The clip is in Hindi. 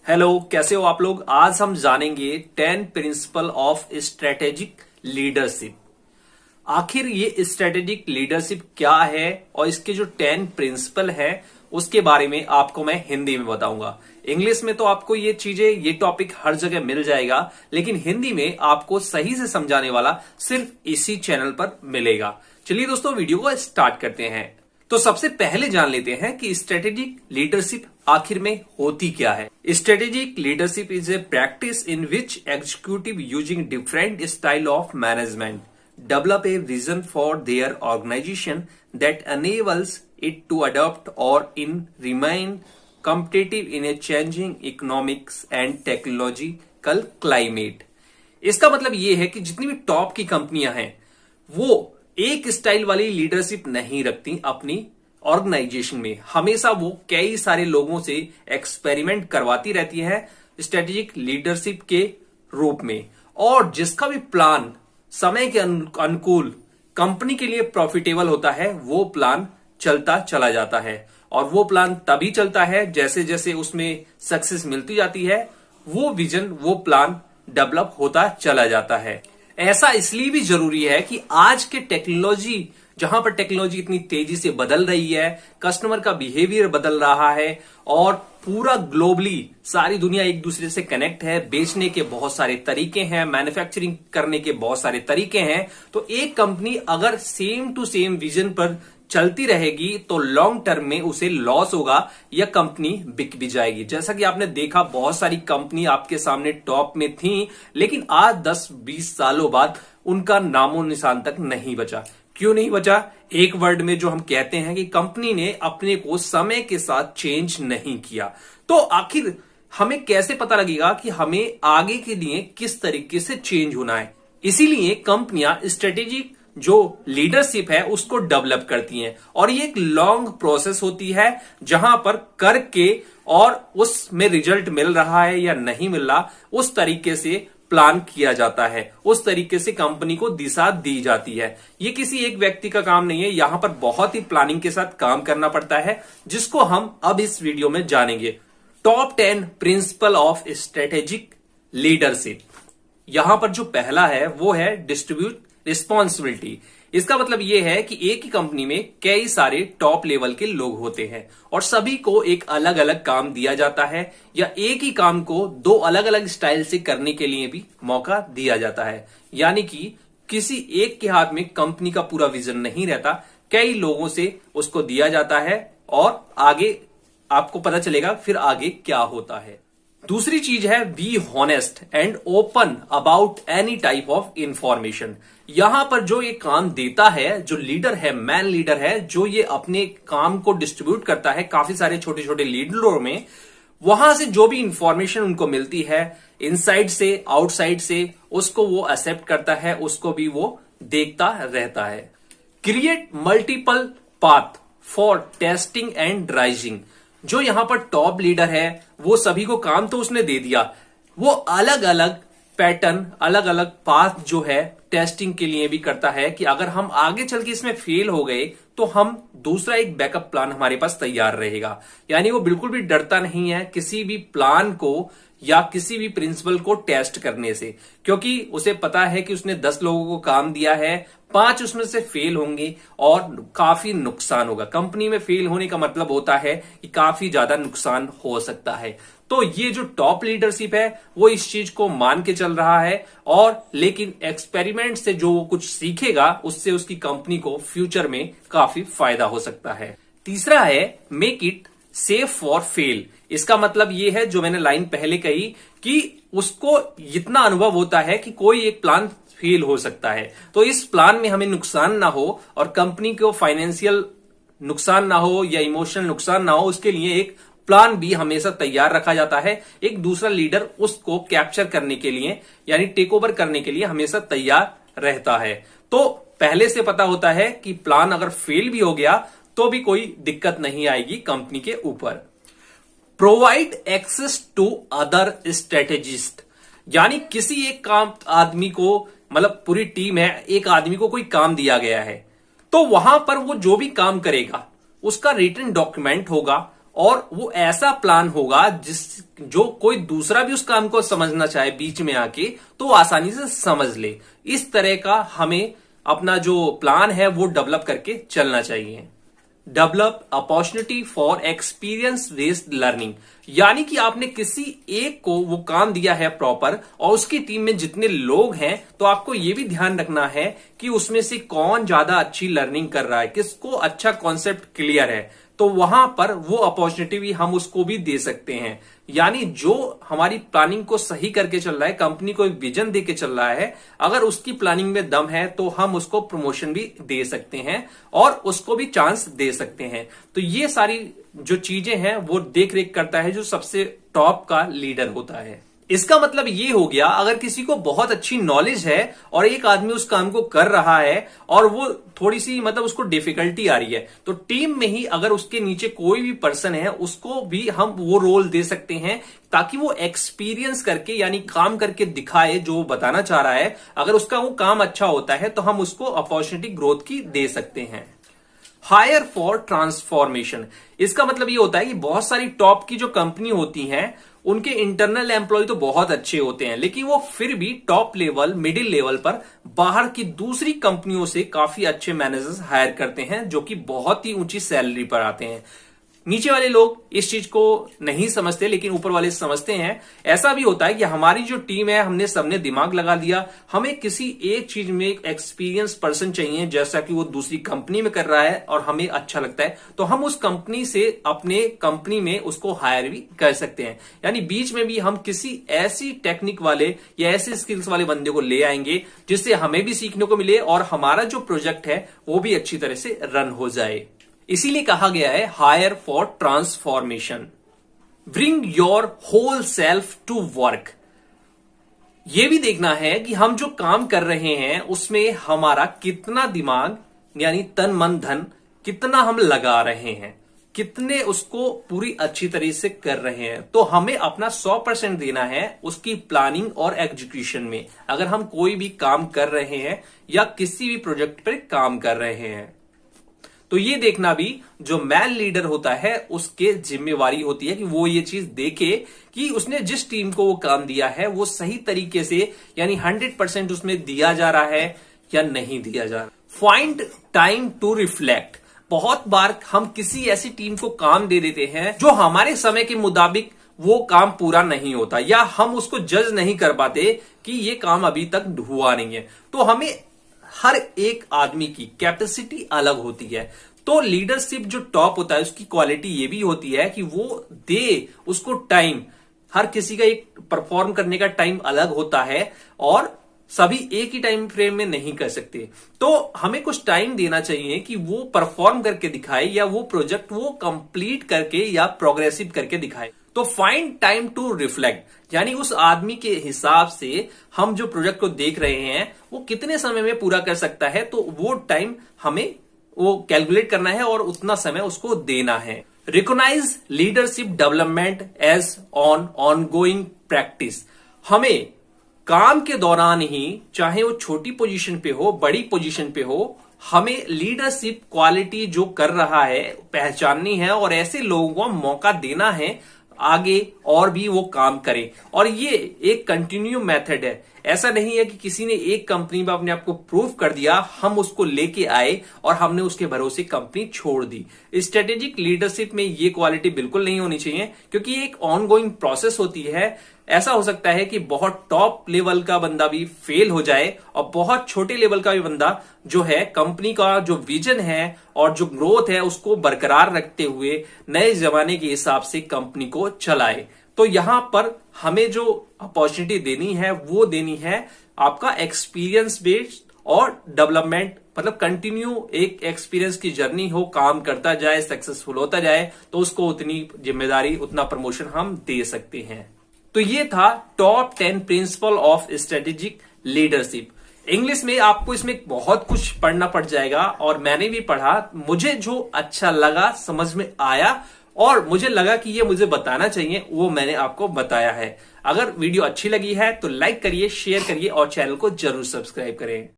हेलो, कैसे हो आप लोग। आज हम जानेंगे 10 प्रिंसिपल ऑफ स्ट्रेटेजिक लीडरशिप। आखिर ये स्ट्रेटेजिक लीडरशिप क्या है और इसके जो 10 प्रिंसिपल है उसके बारे में आपको मैं हिंदी में बताऊंगा। इंग्लिश में तो आपको ये चीजें, ये टॉपिक हर जगह मिल जाएगा, लेकिन हिंदी में आपको सही से समझाने वाला सिर्फ इसी चैनल पर मिलेगा। चलिए दोस्तों, वीडियो को स्टार्ट करते हैं। तो सबसे पहले जान लेते हैं कि स्ट्रेटेजिक लीडरशिप आखिर में होती क्या है। Strategic leadership is a practice in which executive using different style of management develop a vision for their organization that enables it to adopt or in remain competitive in a changing economics and technological climate। इसका मतलब ये है कि जितनी भी टॉप की कंपनियां हैं वो एक स्टाइल वाली लीडरशिप नहीं रखती अपनी ऑर्गेनाइजेशन में। हमेशा वो कई सारे लोगों से एक्सपेरिमेंट करवाती रहती है स्ट्रेटेजिक लीडरशिप के रूप में, और जिसका भी प्लान समय के अनुकूल कंपनी के लिए प्रॉफिटेबल होता है वो प्लान चलता चला जाता है। और वो प्लान तभी चलता है जैसे जैसे उसमें सक्सेस मिलती जाती है, वो विजन, वो प्लान डेवलप होता चला जाता है। ऐसा इसलिए भी जरूरी है कि आज के टेक्नोलॉजी, जहां पर टेक्नोलॉजी इतनी तेजी से बदल रही है, कस्टमर का बिहेवियर बदल रहा है और पूरा ग्लोबली सारी दुनिया एक दूसरे से कनेक्ट है, बेचने के बहुत सारे तरीके हैं, मैन्युफैक्चरिंग करने के बहुत सारे तरीके हैं। तो एक कंपनी अगर सेम टू सेम विजन पर चलती रहेगी तो लॉन्ग टर्म में उसे लॉस होगा या कंपनी बिक भी जाएगी। जैसा कि आपने देखा, बहुत सारी कंपनी आपके सामने टॉप में थी, लेकिन आज 10-20 सालों बाद उनका नामो निशान तक नहीं बचा। क्यों नहीं बचा? एक वर्ड में जो हम कहते हैं कि कंपनी ने अपने को समय के साथ चेंज नहीं किया। तो आखिर हमें कैसे पता लगेगा कि हमें आगे के लिए किस तरीके से चेंज होना है? इसीलिए कंपनियां स्ट्रेटेजिक जो लीडरशिप है उसको डेवलप करती हैं, और ये एक लॉन्ग प्रोसेस होती है जहां पर करके और उसमें रिजल्ट मिल रहा है या नहीं मिल रहा, उस तरीके से प्लान किया जाता है, उस तरीके से कंपनी को दिशा दी जाती है। ये किसी एक व्यक्ति का काम नहीं है, यहां पर बहुत ही प्लानिंग के साथ काम करना पड़ता है, जिसको हम अब इस वीडियो में जानेंगे। Top 10 principle of strategic leadership. यहां पर जो पहला है वो है डिस्ट्रीब्यूट रिस्पॉन्सिबिलिटी। इसका मतलब यह है कि एक ही कंपनी में कई सारे टॉप लेवल के लोग होते हैं और सभी को एक अलग अलग काम दिया जाता है, या एक ही काम को दो अलग अलग स्टाइल से करने के लिए भी मौका दिया जाता है। यानी कि किसी एक के हाथ में कंपनी का पूरा विजन नहीं रहता, कई लोगों से उसको दिया जाता है और आगे आपको पता चलेगा फिर आगे क्या होता है। दूसरी चीज है be honest and open about any type of information. यहां पर जो ये काम देता है, जो लीडर है, मैन लीडर है, जो ये अपने काम को डिस्ट्रीब्यूट करता है काफी सारे छोटे छोटे लीडरों में, वहां से जो भी इंफॉर्मेशन उनको मिलती है इनसाइड से आउटसाइड से, उसको वो एक्सेप्ट करता है, उसको भी वो देखता रहता है। Create multiple path for testing and ड्राइजिंग। जो यहां पर टॉप लीडर है वो सभी को काम तो उसने दे दिया, वो अलग अलग पैटर्न, अलग अलग पाथ जो है टेस्टिंग के लिए भी करता है कि अगर हम आगे चल के इसमें फेल हो गए तो हम दूसरा एक बैकअप प्लान हमारे पास तैयार रहेगा। यानी वो बिल्कुल भी डरता नहीं है किसी भी प्लान को या किसी भी प्रिंसिपल को टेस्ट करने से, क्योंकि उसे पता है कि उसने 10 लोगों को काम दिया है, 5 उसमें से फेल होंगे और काफी नुकसान होगा। कंपनी में फेल होने का मतलब होता है कि काफी ज्यादा नुकसान हो सकता है। तो ये जो टॉप लीडरशिप है वो इस चीज को मान के चल रहा है, और लेकिन एक्सपेरिमेंट से जो वो कुछ सीखेगा उससे उसकी कंपनी को फ्यूचर में काफी फायदा हो सकता है। तीसरा है make it safe for fail. इसका मतलब ये है, जो मैंने लाइन पहले कही, कि उसको इतना अनुभव होता है कि कोई एक प्लान फेल हो सकता है, तो इस प्लान में हमें नुकसान ना हो और कंपनी को फाइनेंशियल नुकसान ना हो या इमोशनल नुकसान ना हो, उसके लिए एक प्लान भी हमेशा तैयार रखा जाता है। एक दूसरा लीडर उसको कैप्चर करने के लिए, यानी टेक ओवर करने के लिए हमेशा तैयार रहता है। तो पहले से पता होता है कि प्लान अगर फेल भी हो गया तो भी कोई दिक्कत नहीं आएगी कंपनी के ऊपर। Provide access to other strategist. यानी किसी एक काम आदमी को, मतलब पूरी टीम है, एक आदमी को कोई काम दिया गया है, तो वहां पर वो जो भी काम करेगा उसका रिटन डॉक्यूमेंट होगा और वो ऐसा प्लान होगा जो कोई दूसरा भी उस काम को समझना चाहे बीच में आके तो आसानी से समझ ले। इस तरह का हमें अपना जो प्लान है वो डेवलप करके चलना चाहिए। Develop opportunity for experience based learning, यानी कि आपने किसी एक को वो काम दिया है प्रॉपर और उसकी टीम में जितने लोग हैं तो आपको ये भी ध्यान रखना है कि उसमें से कौन ज्यादा अच्छी लर्निंग कर रहा है, किसको अच्छा कॉन्सेप्ट क्लियर है, तो वहां पर वो अपॉर्चुनिटी भी हम उसको भी दे सकते हैं। यानी जो हमारी प्लानिंग को सही करके चल रहा है, कंपनी को एक विजन दे के चल रहा है, अगर उसकी प्लानिंग में दम है तो हम उसको प्रमोशन भी दे सकते हैं और उसको भी चांस दे सकते हैं। तो ये सारी जो चीजें हैं वो देख रेख करता है जो सबसे टॉप का लीडर होता है। इसका मतलब ये हो गया, अगर किसी को बहुत अच्छी नॉलेज है और एक आदमी उस काम को कर रहा है और वो थोड़ी सी मतलब उसको डिफिकल्टी आ रही है, तो टीम में ही अगर उसके नीचे कोई भी पर्सन है उसको भी हम वो रोल दे सकते हैं ताकि वो एक्सपीरियंस करके यानी काम करके दिखाए जो वो बताना चाह रहा है। अगर उसका वो काम अच्छा होता है तो हम उसको अपॉर्चुनिटी ग्रोथ की दे सकते हैं। हायर फॉर ट्रांसफॉर्मेशन, इसका मतलब ये होता है कि बहुत सारी टॉप की जो कंपनी होती हैं उनके इंटरनल एम्प्लॉय तो बहुत अच्छे होते हैं, लेकिन वो फिर भी टॉप लेवल मिडिल लेवल पर बाहर की दूसरी कंपनियों से काफी अच्छे मैनेजर्स हायर करते हैं जो कि बहुत ही ऊंची सैलरी पर आते हैं। नीचे वाले लोग इस चीज को नहीं समझते लेकिन ऊपर वाले समझते हैं। ऐसा भी होता है कि हमारी जो टीम है हमने सबने दिमाग लगा दिया, हमें किसी एक चीज में एक एक्सपीरियंस पर्सन चाहिए जैसा कि वो दूसरी कंपनी में कर रहा है और हमें अच्छा लगता है, तो हम उस कंपनी से अपने कंपनी में उसको हायर भी कर सकते हैं। यानी बीच में भी हम किसी ऐसी टेक्निक वाले या ऐसे स्किल्स वाले बंदे को ले आएंगे जिससे हमें भी सीखने को मिले और हमारा जो प्रोजेक्ट है वो भी अच्छी तरह से रन हो जाए। इसीलिए कहा गया है hire for transformation. Bring your whole self to work, यह भी देखना है कि हम जो काम कर रहे हैं उसमें हमारा कितना दिमाग यानी तन मन धन कितना हम लगा रहे हैं, कितने उसको पूरी अच्छी तरह से कर रहे हैं। तो हमें अपना 100% देना है उसकी प्लानिंग और एग्जीक्यूशन में, अगर हम कोई भी काम कर रहे हैं या किसी भी प्रोजेक्ट पर काम कर रहे हैं। तो ये देखना भी जो मैन लीडर होता है उसके जिम्मेवारी होती है कि वो ये चीज देखे कि उसने जिस टीम को वो काम दिया है वो सही तरीके से यानी 100% उसमें दिया जा रहा है या नहीं दिया जा रहा। फाइंड टाइम टू रिफ्लेक्ट, बहुत बार हम किसी ऐसी टीम को काम दे देते हैं जो हमारे समय के मुताबिक वो काम पूरा नहीं होता या हम उसको जज नहीं कर पाते कि ये काम अभी तक हुआ नहीं है। तो हमें हर एक आदमी की कैपेसिटी अलग होती है, तो लीडरशिप जो टॉप होता है उसकी क्वालिटी ये भी होती है कि वो दे उसको टाइम। हर किसी का एक परफॉर्म करने का टाइम अलग होता है और सभी एक ही टाइम फ्रेम में नहीं कर सकते, तो हमें कुछ टाइम देना चाहिए कि वो परफॉर्म करके दिखाए या वो प्रोजेक्ट वो कंप्लीट करके या प्रोग्रेसिव करके दिखाए। तो फाइंड टाइम टू रिफ्लेक्ट, यानी उस आदमी के हिसाब से हम जो प्रोजेक्ट को देख रहे हैं वो कितने समय में पूरा कर सकता है, तो वो टाइम हमें वो कैलकुलेट करना है और उतना समय उसको देना है। Recognise leadership development as ongoing practice, हमें काम के दौरान ही चाहे वो छोटी पोजीशन पे हो बड़ी पोजीशन पे हो, हमें लीडरशिप क्वालिटी जो कर रहा है पहचाननी है और ऐसे लोगों को मौका देना है आगे और भी वो काम करें। और ये एक कंटिन्यू मेथड है, ऐसा नहीं है कि किसी ने एक कंपनी में अपने आप को प्रूव कर दिया हम उसको लेके आए और हमने उसके भरोसे कंपनी छोड़ दी। स्ट्रेटेजिक लीडरशिप में ये क्वालिटी बिल्कुल नहीं होनी चाहिए क्योंकि ये एक ऑनगोइंग प्रोसेस होती है। ऐसा हो सकता है कि बहुत टॉप लेवल का बंदा भी फेल हो जाए और बहुत छोटे लेवल का भी बंदा जो है कंपनी का जो विजन है और जो ग्रोथ है उसको बरकरार रखते हुए नए जमाने के हिसाब से कंपनी को चलाए। तो यहां पर हमें जो अपॉर्चुनिटी देनी है वो देनी है आपका एक्सपीरियंस बेस्ड और डेवलपमेंट, मतलब कंटिन्यू एक एक्सपीरियंस की जर्नी हो, काम करता जाए, सक्सेसफुल होता जाए, तो उसको उतनी जिम्मेदारी उतना प्रमोशन हम दे सकते हैं। तो ये था top 10 principle of strategic leadership. English में आपको इसमें बहुत कुछ पढ़ना पड़ जाएगा और मैंने भी पढ़ा, मुझे जो अच्छा लगा समझ में आया और मुझे लगा कि ये मुझे बताना चाहिए वो मैंने आपको बताया है। अगर वीडियो अच्छी लगी है तो लाइक करिए, शेयर करिए और चैनल को जरूर सब्सक्राइब करें।